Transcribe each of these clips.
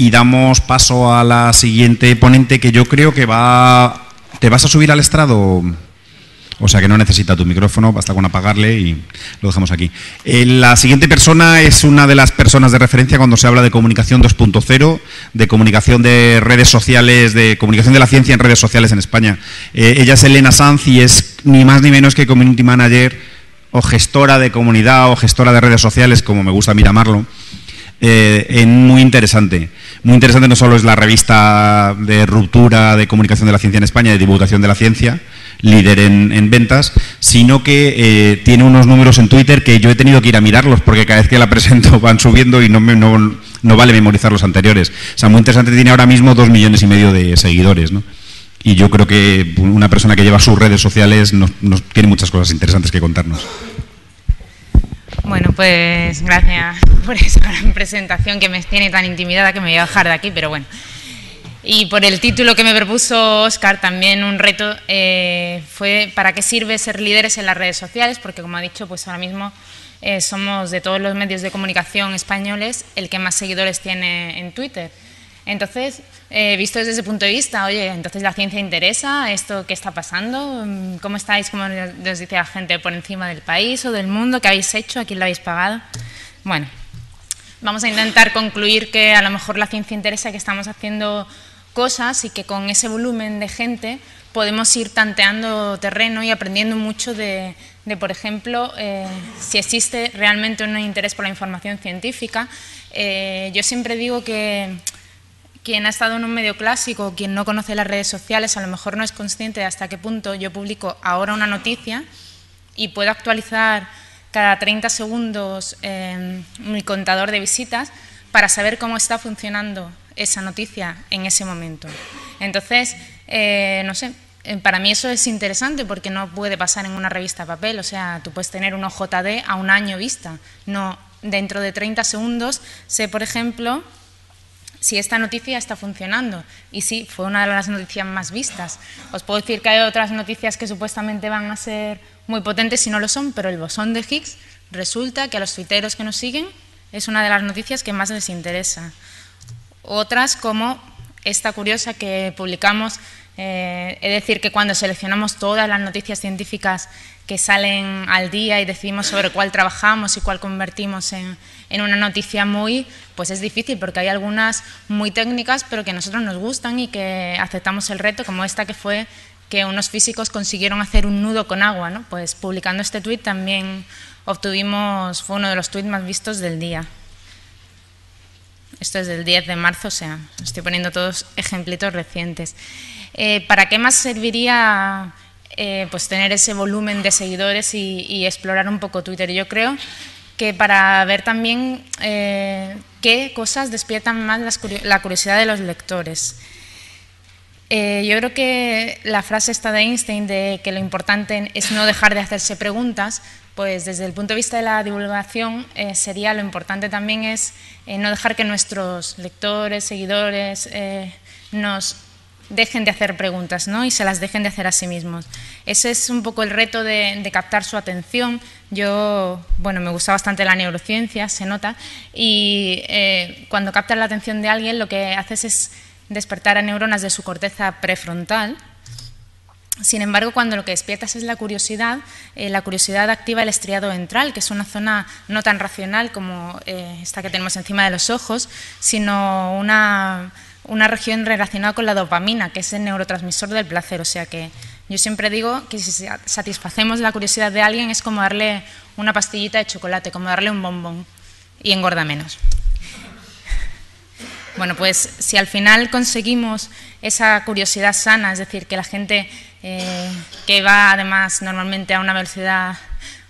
y damos paso a la siguiente ponente, que yo creo que va... ¿Te vas a subir al estrado? O sea que no necesita tu micrófono, basta con apagarle y lo dejamos aquí. La siguiente persona es una de las personas de referencia cuando se habla de comunicación 2.0, de comunicación de redes sociales, de comunicación de la ciencia en redes sociales en España. Ella es Elena Sanz y es ni más ni menos que community manager o gestora de comunidad o gestora de redes sociales, como me gusta a mí llamarlo. Muy interesante. Muy interesante no solo es la revista de ruptura de comunicación de la ciencia en España, de divulgación de la ciencia, líder en ventas, sino que tiene unos números en Twitter que yo he tenido que ir a mirarlos porque cada vez que la presento van subiendo y no vale memorizar los anteriores. O sea, muy interesante, tiene ahora mismo 2,5 millones de seguidores, ¿no? Y yo creo que una persona que lleva sus redes sociales nos tiene muchas cosas interesantes que contarnos. Bueno, pues gracias por esa presentación que me tiene tan intimidada que me voy a bajar de aquí, pero bueno. Y por el título que me propuso Óscar, también un reto fue ¿para qué sirve ser líderes en las redes sociales? Porque como ha dicho, pues ahora mismo somos de todos los medios de comunicación españoles el que más seguidores tiene en Twitter. Entonces, visto desde ese punto de vista, oye, entonces la ciencia interesa, ¿esto qué está pasando? ¿Cómo estáis, como os dice la gente, por encima del país o del mundo? ¿Qué habéis hecho? ¿A quién lo habéis pagado? Bueno, vamos a intentar concluir que a lo mejor la ciencia interesa, que estamos haciendo cosas y que con ese volumen de gente podemos ir tanteando terreno y aprendiendo mucho de por ejemplo, si existe realmente un interés por la información científica. Yo siempre digo que quien ha estado en un medio clásico, quien no conoce las redes sociales, a lo mejor no es consciente de hasta qué punto yo publico ahora una noticia y puedo actualizar cada 30 segundos mi contador de visitas para saber cómo está funcionando esa noticia en ese momento. Entonces, no sé, para mí eso es interesante porque no puede pasar en una revista papel, o sea, tú puedes tener un OJD a un año vista, no dentro de 30 segundos sé, por ejemplo, si esta noticia está funcionando. Y sí, fue una de las noticias más vistas. Os puedo decir que hay otras noticias que supuestamente van a ser muy potentes, si no lo son, pero el bosón de Higgs resulta que a los tuiteros que nos siguen es una de las noticias que más les interesa. Otras, como esta curiosa que publicamos, es decir, que cuando seleccionamos todas las noticias científicas que salen al día y decidimos sobre cuál trabajamos y cuál convertimos en una noticia pues es difícil porque hay algunas muy técnicas pero que a nosotros nos gustan y que aceptamos el reto, como esta que fue que unos físicos consiguieron hacer un nudo con agua, ¿no? Pues publicando este tuit también obtuvimos, fue uno de los tuits más vistos del día. Esto es del 10 de marzo, o sea, estoy poniendo todos ejemplitos recientes. ¿Para qué más serviría pues tener ese volumen de seguidores y explorar un poco Twitter? Yo creo que para ver también qué cosas despiertan más la curiosidad de los lectores. Yo creo que la frase esta de Einstein de que lo importante es no dejar de hacerse preguntas, pues desde el punto de vista de la divulgación sería lo importante también es no dejar que nuestros lectores, seguidores nos dejen de hacer preguntas, ¿no? Y se las dejen de hacer a sí mismos. Ese es un poco el reto de captar su atención. Yo, bueno, me gusta bastante la neurociencia, se nota, y cuando captas la atención de alguien lo que haces es despertar a neuronas de su corteza prefrontal. Sin embargo, cuando lo que despiertas es la curiosidad activa el estriado ventral, que es una zona no tan racional como esta que tenemos encima de los ojos, sino una región relacionada con la dopamina, que es el neurotransmisor del placer. O sea que yo siempre digo que si satisfacemos la curiosidad de alguien es como darle una pastillita de chocolate, como darle un bombón y engorda menos. Bueno, pues si al final conseguimos esa curiosidad sana, es decir, que la gente que va además normalmente a una velocidad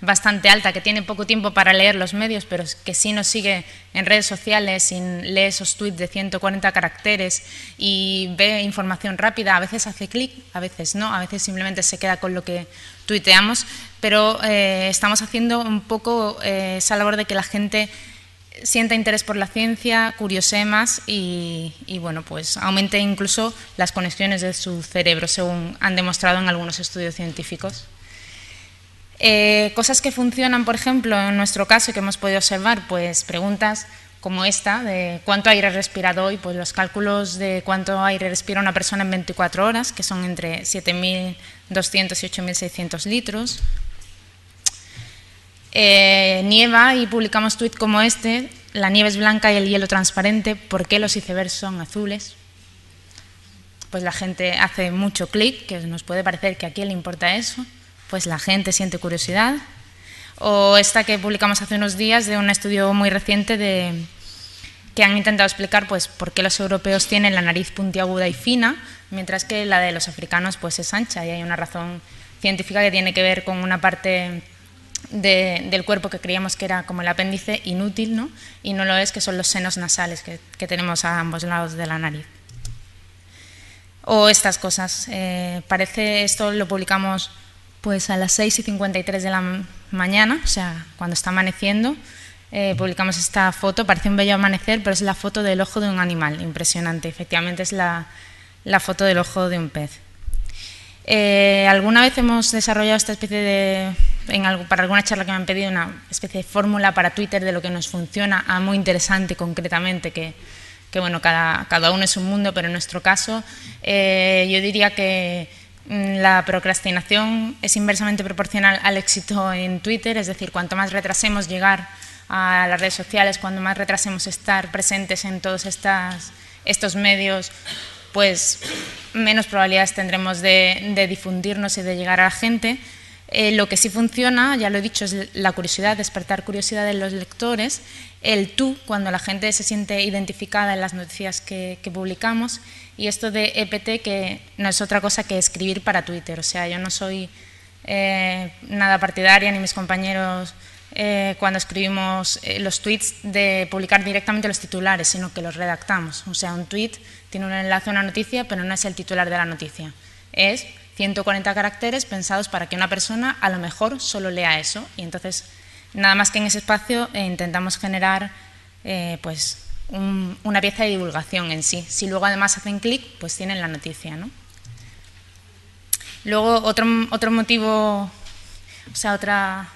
bastante alta, que tiene poco tiempo para leer los medios, pero que sí nos sigue en redes sociales y lee esos tweets de 140 caracteres y ve información rápida, a veces hace clic, a veces no, a veces simplemente se queda con lo que tuiteamos, pero estamos haciendo un poco esa labor de que la gente sienta interés por la ciencia, curiosee más y bueno, pues aumente incluso las conexiones de su cerebro, según han demostrado en algunos estudios científicos. Cosas que funcionan, por ejemplo, en nuestro caso, que hemos podido observar, pues preguntas como esta, de cuánto aire respirado hoy, pues los cálculos de cuánto aire respira una persona en 24 horas, que son entre 7.200 y 8.600 litros. Nieva y publicamos tweets como este: la nieve es blanca y el hielo transparente, ¿por qué los icebergs son azules? Pues la gente hace mucho clic, que nos puede parecer que a quién le importa eso, pues la gente siente curiosidad. O esta que publicamos hace unos días de un estudio muy reciente que han intentado explicar pues, por qué los europeos tienen la nariz puntiaguda y fina, mientras que la de los africanos pues, es ancha, y hay una razón científica que tiene que ver con una parte del cuerpo que creíamos que era como el apéndice inútil, ¿no? Y no lo es, que son los senos nasales que tenemos a ambos lados de la nariz. O estas cosas, esto lo publicamos pues a las 6:53 de la mañana, o sea, cuando está amaneciendo, publicamos esta foto. Parece un bello amanecer, pero es la foto del ojo de un animal, impresionante. Efectivamente es la foto del ojo de un pez. Alguna vez hemos desarrollado esta especie para alguna charla que me han pedido, una especie de fórmula para Twitter de lo que nos funciona, muy interesante concretamente, que bueno, cada uno es un mundo, pero en nuestro caso yo diría que la procrastinación es inversamente proporcional al éxito en Twitter, es decir, cuanto más retrasemos llegar a las redes sociales, cuanto más retrasemos estar presentes en todos estos medios, pues menos probabilidades tendremos de difundirnos y de llegar a la gente. Lo que sí funciona, ya lo he dicho, es la curiosidad, despertar curiosidad en los lectores, el tú, cuando la gente se siente identificada en las noticias que publicamos, y esto de EPT, que no es otra cosa que escribir para Twitter. O sea, yo no soy nada partidaria, ni mis compañeros cuando escribimos los tweets, de publicar directamente los titulares, sino que los redactamos. O sea, un tweet tiene un enlace a una noticia, pero no es el titular de la noticia. Es 140 caracteres pensados para que una persona a lo mejor solo lea eso, y entonces nada más que en ese espacio intentamos generar pues una pieza de divulgación en sí. Si luego además hacen clic, pues tienen la noticia, ¿no? Luego otro motivo, o sea, otra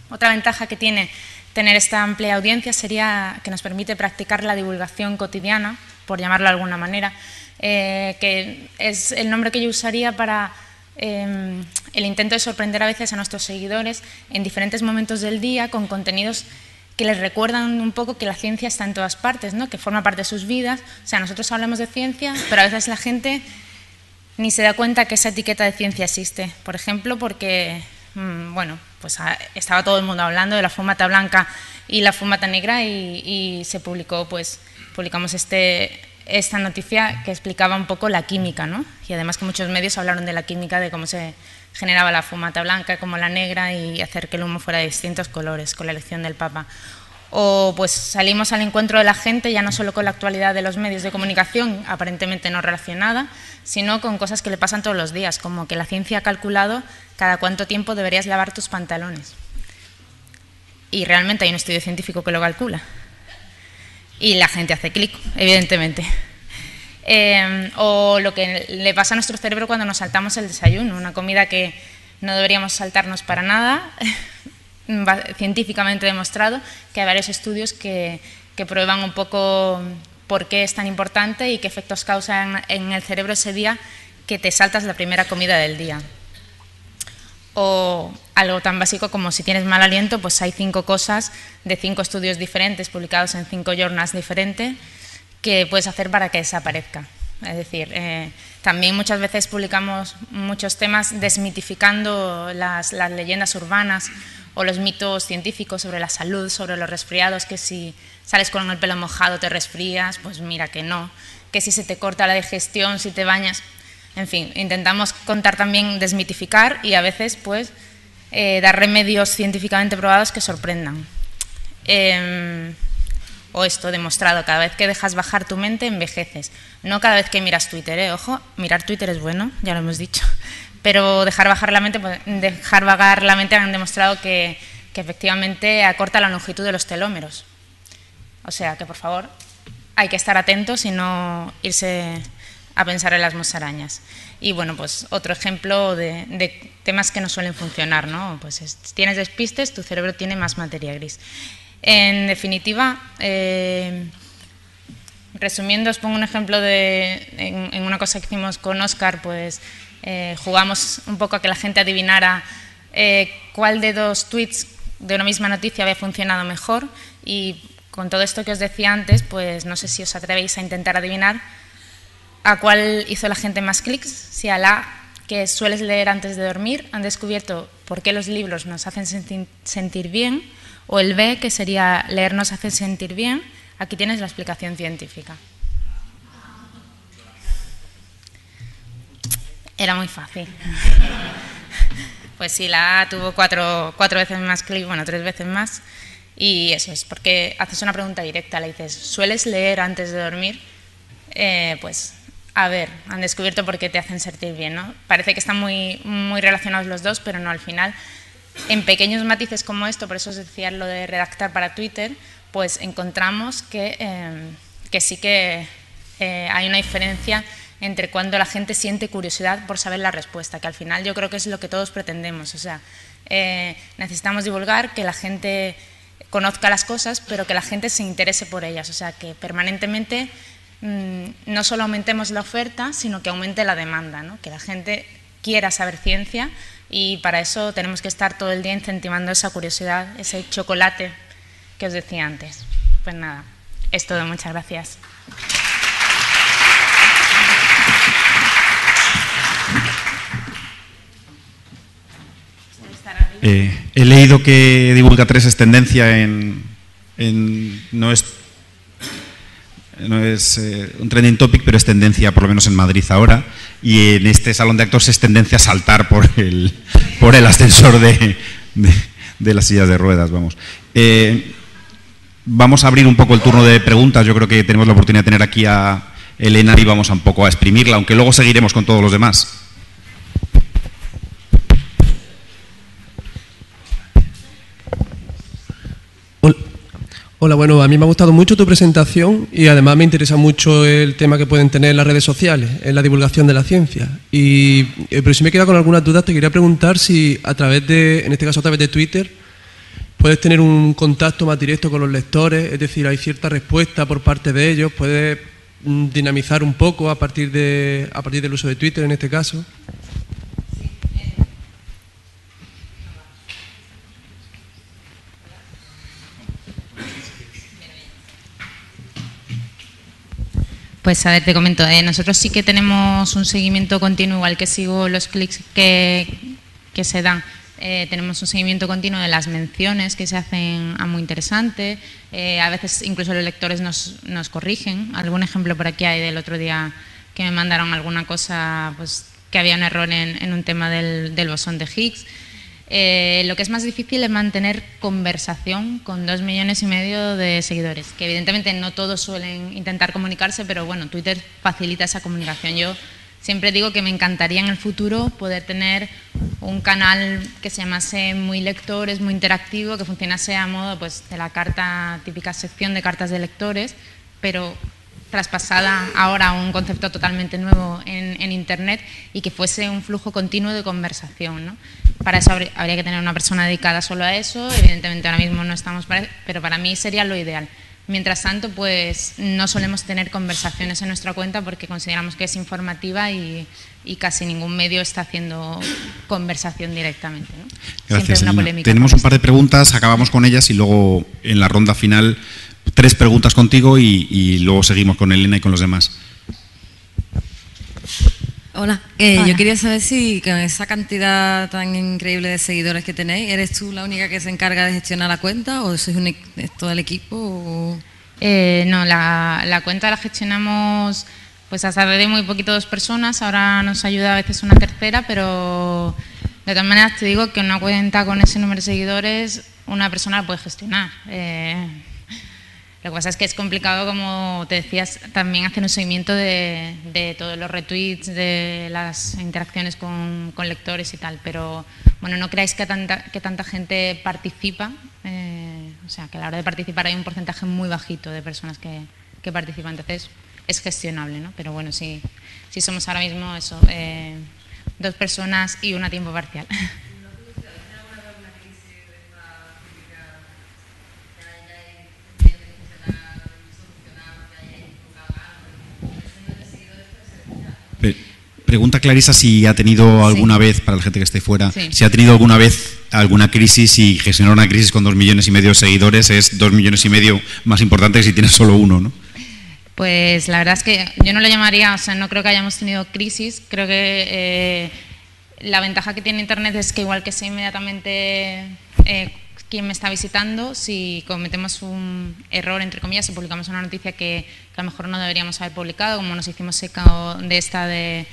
ventaja que tiene tener esta amplia audiencia sería que nos permite practicar la divulgación cotidiana, por llamarlo de alguna manera, que es el nombre que yo usaría para el intento de sorprender a veces a nuestros seguidores en diferentes momentos del día con contenidos que les recuerdan un poco que la ciencia está en todas partes, ¿no? Que forma parte de sus vidas. O sea, nosotros hablamos de ciencia, pero a veces la gente ni se da cuenta que esa etiqueta de ciencia existe. Por ejemplo, porque bueno, pues estaba todo el mundo hablando de la fumata blanca y la fumata negra, y se publicamos esta noticia que explicaba un poco la química, ¿no? Y además que muchos medios hablaron de la química, de cómo se generaba la fumata blanca como la negra, y hacer que el humo fuera de distintos colores con la elección del Papa. O pues salimos al encuentro de la gente, ya no solo con la actualidad de los medios de comunicación, aparentemente no relacionada, sino con cosas que le pasan todos los días, como que la ciencia ha calculado cada cuánto tiempo deberías lavar tus pantalones. Y realmente hay un estudio científico que lo calcula. Y la gente hace clic, evidentemente. O lo que le pasa a nuestro cerebro cuando nos saltamos el desayuno, una comida que no deberíamos saltarnos para nada, científicamente demostrado que hay varios estudios que prueban un poco por qué es tan importante y qué efectos causa en el cerebro ese día que te saltas la primera comida del día. O algo tan básico como si tienes mal aliento, pues hay 5 cosas de 5 estudios diferentes publicados en 5 journals diferentes que puedes hacer para que desaparezca. Es decir, también muchas veces publicamos muchos temas desmitificando las leyendas urbanas o los mitos científicos sobre la salud, sobre los resfriados, que si sales con el pelo mojado te resfrías, pues mira que no, que si se te corta la digestión, si te bañas. En fin, intentamos contar también, desmitificar y a veces pues dar remedios científicamente probados que sorprendan. O esto demostrado, cada vez que dejas bajar tu mente envejeces. No cada vez que miras Twitter, ojo, mirar Twitter es bueno, ya lo hemos dicho, pero dejar vagar la mente han demostrado que efectivamente acorta la longitud de los telómeros. O sea que por favor hay que estar atentos y no irse a pensar en las musarañas. Y bueno, pues otro ejemplo de temas que no suelen funcionar, ¿no? Pues tienes despistes, tu cerebro tiene más materia gris. En definitiva, resumiendo, os pongo un ejemplo en una cosa que hicimos con Óscar, pues jugamos un poco a que la gente adivinara cuál de dos tweets de una misma noticia había funcionado mejor, y con todo esto que os decía antes, pues no sé si os atrevéis a intentar adivinar a cuál hizo la gente más clics, si a la que sueles leer antes de dormir, han descubierto por qué los libros nos hacen sentir bien, o el B, que sería leer nos hace sentir bien. Aquí tienes la explicación científica. Era muy fácil. Pues sí, la A tuvo cuatro veces más clic, bueno, 3 veces más. Y eso es porque haces una pregunta directa, le dices, ¿sueles leer antes de dormir? Pues, a ver, han descubierto por qué te hacen sentir bien, ¿no? Parece que están muy relacionados los dos, pero no, al final, en pequeños matices como esto, por eso os decía lo de redactar para Twitter, pues encontramos que sí que hay una diferencia entre cuando la gente siente curiosidad por saber la respuesta, que al final yo creo que es lo que todos pretendemos. O sea, necesitamos divulgar, que la gente conozca las cosas, pero que la gente se interese por ellas. O sea, que permanentemente no solo aumentemos la oferta, sino que aumente la demanda, ¿no? Que la gente quiera saber ciencia, y para eso tenemos que estar todo el día incentivando esa curiosidad, ese chocolate que os decía antes. Pues nada, es todo. Muchas gracias. He leído que Divulga 3 es tendencia no es un trending topic, pero es tendencia por lo menos en Madrid ahora, y en este salón de actos es tendencia a saltar por el ascensor de las sillas de ruedas, vamos. Vamos a abrir un poco el turno de preguntas. Yo creo que tenemos la oportunidad de tener aquí a Elena y vamos un poco a exprimirla, aunque luego seguiremos con todos los demás. Hola, bueno, a mí me ha gustado mucho tu presentación y además me interesa mucho el tema que pueden tener las redes sociales en la divulgación de la ciencia. Pero si me he quedado con algunas dudas, te quería preguntar si en este caso a través de Twitter, puedes tener un contacto más directo con los lectores, es decir, hay cierta respuesta por parte de ellos, puedes dinamizar un poco a partir del uso de Twitter en este caso. Pues a ver, te comento, nosotros sí que tenemos un seguimiento continuo, igual que sigo los clics que se dan. Tenemos un seguimiento continuo de las menciones que se hacen a muy interesante. A veces incluso los lectores nos corrigen. Algún ejemplo por aquí hay del otro día que me mandaron alguna cosa, pues que había un error en un tema del bosón de Higgs. Lo que es más difícil es mantener conversación con 2,5 millones de seguidores, que evidentemente no todos suelen intentar comunicarse, pero bueno, Twitter facilita esa comunicación. Yo siempre digo que me encantaría en el futuro poder tener un canal que se llamase Muy Lectores, muy interactivo, que funcionase a modo pues, de la típica sección de cartas de lectores, pero traspasada ahora a un concepto totalmente nuevo en Internet, y que fuese un flujo continuo de conversación, ¿no? Para eso habría que tener una persona dedicada solo a eso. Evidentemente ahora mismo no estamos para eso, pero para mí sería lo ideal. Mientras tanto, pues no solemos tener conversaciones en nuestra cuenta porque consideramos que es informativa y casi ningún medio está haciendo conversación directamente, ¿no? Gracias, Elena. Tenemos un par de preguntas, acabamos con ellas y luego en la ronda final 3 preguntas contigo y luego seguimos con Elena y con los demás. Hola. Yo quería saber si con esa cantidad tan increíble de seguidores que tenéis, ¿eres tú la única que se encarga de gestionar la cuenta o sois todo el equipo? O... No, la cuenta la gestionamos pues hasta de muy poquito 2 personas, ahora nos ayuda a veces una tercera, pero de todas maneras te digo que una cuenta con ese número de seguidores una persona la puede gestionar. Lo que pasa es que es complicado, como te decías, también hacer un seguimiento de todos los retweets, de las interacciones con lectores y tal, pero bueno, no creáis que tanta gente participa, o sea, que a la hora de participar hay un porcentaje muy bajito de personas que participan, entonces es gestionable, ¿no? Pero bueno, sí somos ahora mismo eso, 2 personas y una a tiempo parcial. Pregunta Clarisa si ha tenido alguna vez, para la gente que esté fuera, si ha tenido alguna vez alguna crisis y gestionar una crisis con 2,5 millones de seguidores es 2,5 millones más importante que si tienes solo uno, ¿no? Pues la verdad es que yo no lo llamaría, o sea, no creo que hayamos tenido crisis, creo que la ventaja que tiene Internet es que igual que sé inmediatamente quién me está visitando, si cometemos un error, entre comillas, si publicamos una noticia que a lo mejor no deberíamos haber publicado, como nos hicimos eco de esta de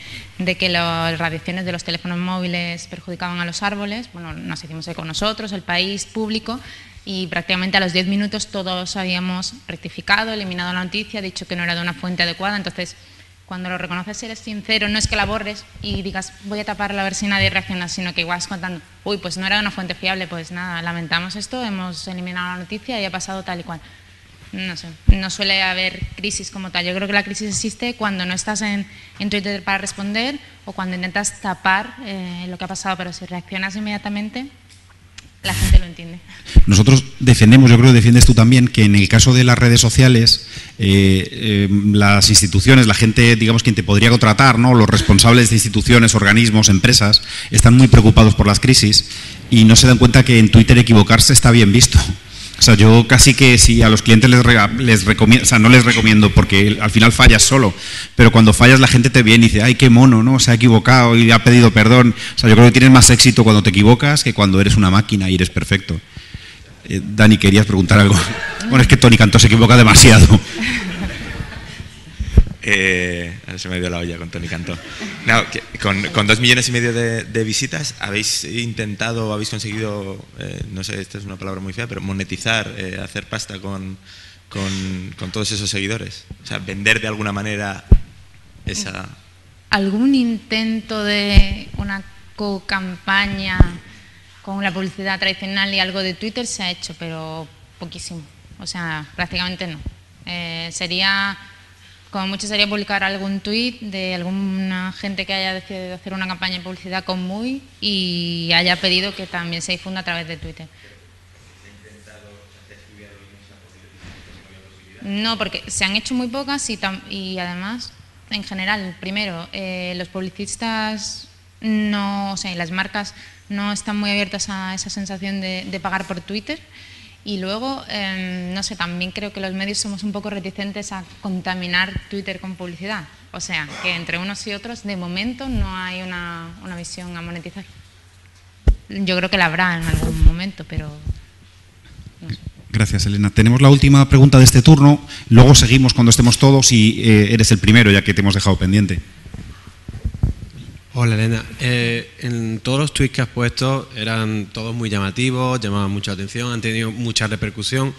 que las radiaciones de los teléfonos móviles perjudicaban a los árboles, bueno, nos hicimos eco nosotros, el país, público, y prácticamente a los 10 minutos todos habíamos rectificado, eliminado la noticia, dicho que no era de una fuente adecuada. Entonces, cuando lo reconoces, eres sincero, no es que la borres y digas voy a taparla a ver si nadie reacciona, sino que igual vas contando, uy, pues no era de una fuente fiable, pues nada, lamentamos esto, hemos eliminado la noticia y ha pasado tal y cual. No sé, no suele haber crisis como tal. Yo creo que la crisis existe cuando no estás en Twitter para responder o cuando intentas tapar lo que ha pasado, pero si reaccionas inmediatamente, la gente lo entiende. Nosotros defendemos, yo creo que defiendes tú también, que en el caso de las redes sociales, las instituciones, la gente, digamos, quien te podría contratar, ¿no? Los responsables de instituciones, organismos, empresas, están muy preocupados por las crisis y no se dan cuenta que en Twitter equivocarse está bien visto. O sea, yo casi que si a los clientes les recomiendo, o sea, no les recomiendo porque al final fallas solo, pero cuando fallas la gente te viene y dice, ay, qué mono, ¿no? Se ha equivocado y ha pedido perdón. O sea, yo creo que tienes más éxito cuando te equivocas que cuando eres una máquina y eres perfecto. Dani, ¿querías preguntar algo? Bueno, es que Tony Cantó se equivoca demasiado. Se me ha ido la olla con Tony Cantó. No, con 2,5 millones de visitas, ¿habéis intentado, habéis conseguido, no sé, esta es una palabra muy fea, pero monetizar, hacer pasta con todos esos seguidores? O sea, vender de alguna manera esa... ¿Algún intento de una co-campaña con la publicidad tradicional y algo de Twitter se ha hecho, pero poquísimo? O sea, prácticamente no. Como mucho sería publicar algún tuit de alguna gente que haya decidido hacer una campaña de publicidad con Muy y haya pedido que también se difunda a través de Twitter. No, porque se han hecho muy pocas y además, en general, primero, los publicistas no, o sea, y las marcas no están muy abiertas a esa sensación de pagar por Twitter. Y luego, no sé, también creo que los medios somos un poco reticentes a contaminar Twitter con publicidad. O sea, que entre unos y otros, de momento, no hay una visión a monetizar. Yo creo que la habrá en algún momento, pero no sé. Gracias, Elena. Tenemos la última pregunta de este turno, luego seguimos cuando estemos todos y eres el primero, ya que te hemos dejado pendiente. Hola, Elena. En todos los tweets que has puesto eran todos muy llamativos, llamaban mucha atención, han tenido mucha repercusión,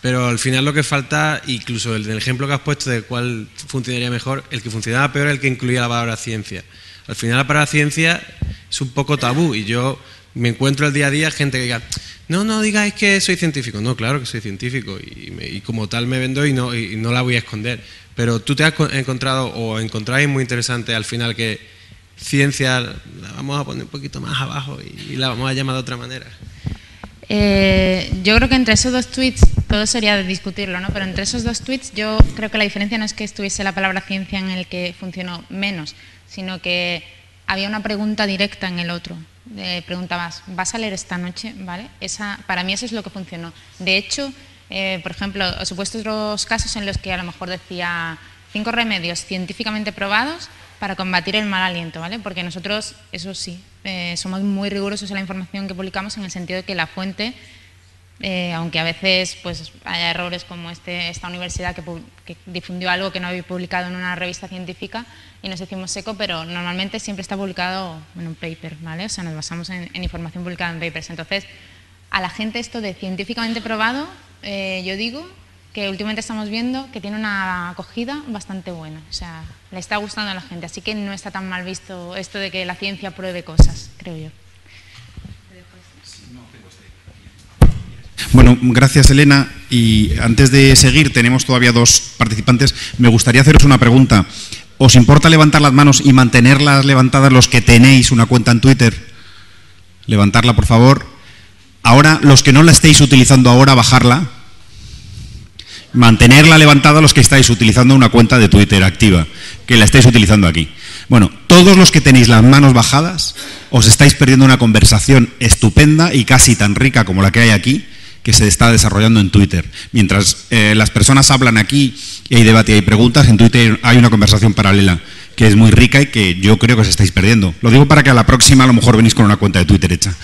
pero al final lo que falta, incluso el ejemplo que has puesto de cuál funcionaría mejor, el que funcionaba peor es el que incluía la palabra ciencia. Al final la palabra ciencia es un poco tabú y yo me encuentro el día a día gente que diga, no digáis que soy científico. No, claro que soy científico y como tal me vendo y no la voy a esconder. Pero tú te has encontrado o encontráis muy interesante al final que ciencia la vamos a poner un poquito más abajo y la vamos a llamar de otra manera. Yo creo que entre esos dos tweets, todo sería de discutirlo, ¿no? Pero entre esos dos tweets yo creo que la diferencia no es que estuviese la palabra ciencia en el que funcionó menos, sino que había una pregunta directa en el otro. Preguntabas, ¿vas a leer esta noche? ¿Vale? Para mí eso es lo que funcionó. De hecho, por ejemplo, os he puesto otros casos en los que a lo mejor decía 5 remedios científicamente probados para combatir el mal aliento, ¿vale? Porque nosotros, eso sí, somos muy rigurosos en la información que publicamos en el sentido de que la fuente, aunque a veces pues haya errores como esta universidad que difundió algo que no había publicado en una revista científica y nos hicimos eco, pero normalmente siempre está publicado en un paper, ¿vale? O sea, nos basamos en información publicada en papers. Entonces, a la gente esto de científicamente probado, yo digo que últimamente estamos viendo que tiene una acogida bastante buena, o sea, le está gustando a la gente, así que no está tan mal visto esto de que la ciencia pruebe cosas, creo yo. Bueno, gracias, Elena, y antes de seguir, tenemos todavía 2 participantes, me gustaría haceros una pregunta. ¿Os importa levantar las manos y mantenerlas levantadas los que tenéis una cuenta en Twitter? Levantarla, por favor. Ahora, los que no la estéis utilizando ahora, bajarla. Mantenerla levantada los que estáis utilizando una cuenta de Twitter activa, que la estáis utilizando aquí. Bueno, todos los que tenéis las manos bajadas, os estáis perdiendo una conversación estupenda y casi tan rica como la que hay aquí, que se está desarrollando en Twitter. Mientras las personas hablan aquí y hay debate y hay preguntas, en Twitter hay una conversación paralela que es muy rica y que yo creo que os estáis perdiendo. Lo digo para que a la próxima a lo mejor venís con una cuenta de Twitter hecha.